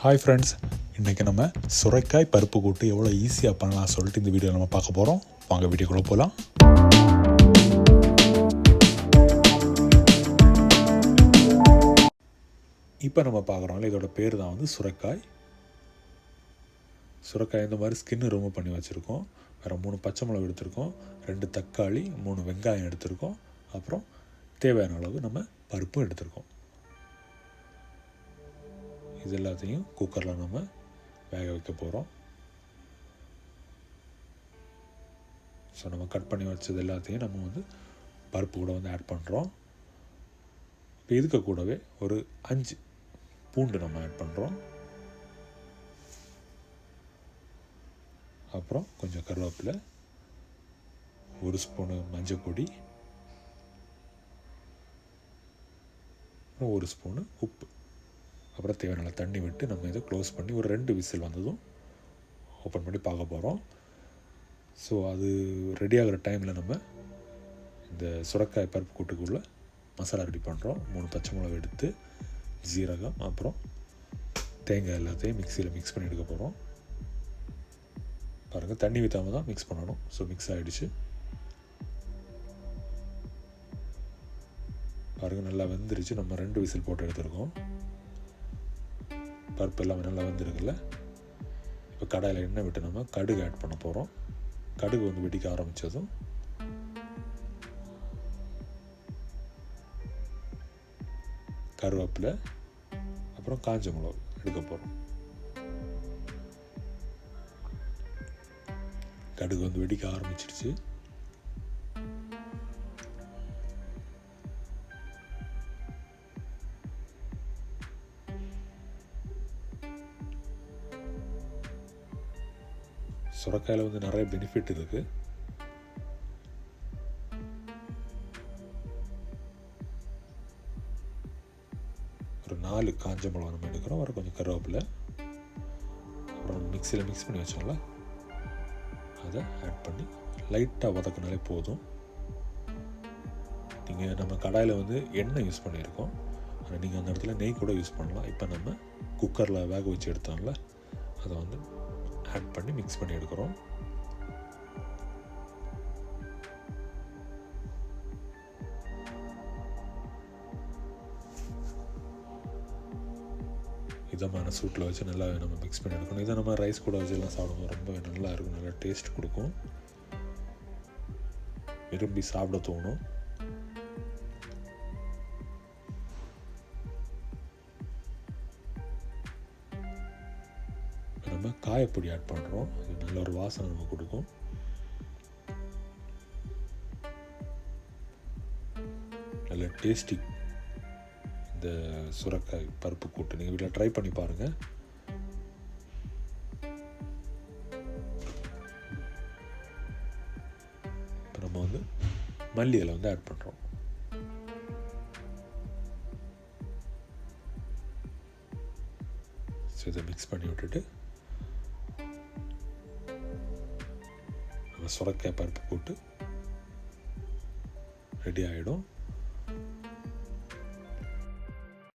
Hi friends, இன்றைக்கி நம்ம சுரைக்காய் பருப்பு கூட்டு எவ்வளோ ஈஸியாக பண்ணலாம் சொல்லிட்டு இந்த வீடியோ நம்ம பார்க்க போகிறோம். வாங்க வீடியோக்குள்ளே போகலாம். இப்போ நம்ம பார்க்குறோம்ல, இதோட பேர் தான் வந்து சுரைக்காய். சுரைக்காய் இந்த மாதிரி ஸ்கின்னு ரிமூவ் பண்ணி வச்சுருக்கோம். வேறு 3 பச்சை மிளகு எடுத்திருக்கோம், 2 தக்காளி, 3 வெங்காயம் எடுத்திருக்கோம். அப்புறம் தேவையான அளவு நம்ம பருப்பும் எடுத்திருக்கோம். இது எல்லாத்தையும் குக்கரில் நம்ம வேக வைக்க போகிறோம். ஸோ நம்ம கட் பண்ணி வச்சது எல்லாத்தையும் நம்ம வந்து பருப்பு கூட வந்து ஆட் பண்ணுறோம். இப்போ இதுக்கு கூடவே ஒரு 5 பூண்டு நம்ம ஆட் பண்ணுறோம். அப்புறம் கொஞ்சம் கருவேப்பிலை, 1 ஸ்பூனு மஞ்சள் பொடி, அப்புறம் 1 ஸ்பூனு உப்பு, அப்புறம் தேவையான தண்ணி விட்டு நம்ம இதை க்ளோஸ் பண்ணி ஒரு 2 விசில் வந்ததும் ஓப்பன் பண்ணி பார்க்க போகிறோம். ஸோ அது ரெடி ஆகிற டைமில் நம்ம இந்த சுரைக்காய் பருப்பு கூட்டுக்குள்ளே மசாலா ரெடி பண்ணுறோம். 3 பச்சை மிளகு எடுத்து, ஜீரகம், அப்புறம் தேங்காய் எல்லாத்தையும் மிக்சியில் மிக்ஸ் பண்ணி எடுக்க போகிறோம். பாருங்கள், தண்ணி ஊற்றாமல் தான் மிக்ஸ் பண்ணணும். ஸோ மிக்ஸ் ஆகிடுச்சு. பாருங்கள், நல்லா வெந்துருச்சு. நம்ம 2 விசில் போட்டு எடுத்துருக்கோம். பருப்பு எல்லாமே நல்லா வந்துருக்குல்ல. இப்போ கடாயில் எண்ணெய் விட்டு நம்ம கடுகு ஆட் பண்ண போகிறோம். கடுகு வந்து வெடிக்க ஆரம்பித்ததும் கருவேப்பிலை, அப்புறம் காஞ்ச மிளகு எடுக்க போகிறோம். கடுகு வந்து வெடிக்க ஆரம்பிச்சிடுச்சு. சுரைக்காயில் வந்து நிறைய பெனிஃபிட் இருக்குது. ஒரு 4 காஞ்ச மிளகா நம்ம எடுக்கிறோம். ஒரு கொஞ்சம் கருவேப்பிலை, அப்புறம் மிக்சியில் மிக்ஸ் பண்ணி வச்சோம்ல, அதை ஆட் பண்ணி லைட்டாக வதக்கினாலே போதும். நீங்கள் நம்ம கடாயில் வந்து எண்ணெய் யூஸ் பண்ணியிருக்கோம், ஆனால் நீங்கள் அந்த இடத்துல நெய் கூட யூஸ் பண்ணலாம். இப்போ நம்ம குக்கரில் வேக வச்சு எடுத்தோம்ல, அதை வந்து ஆட் பண்ணி மிக்ஸ் பண்ணி எடுக்கிறோம். இதமான சூட்டில் வச்சு நல்லா நம்ம மிக்ஸ் பண்ணி எடுக்கணும். இதை நம்ம ரைஸ் கூட வச்சு எல்லாம் சாப்பிடுவோம். ரொம்ப நல்லா இருக்கும், நல்லா டேஸ்ட் கொடுக்கும், விரும்பி சாப்பிட தோணும். நம்ம காயப்பொடி ஆட் பண்ணுறோம். அது நல்ல ஒரு வாசனை நம்ம கொடுக்கும். நல்ல டேஸ்டி இந்த சுரைக்காய் பருப்பு கூட்டு நீங்கள் வீட்டில் ட்ரை பண்ணி பாருங்கள். இப்போ நம்ம வந்து மல்லி இலை வந்து ஆட் பண்ணுறோம். ஸோ இதை மிக்ஸ் பண்ணி விட்டுட்டு சுரைக்காய் பருப்பு போட்டு ரெடி ஆகிடும்.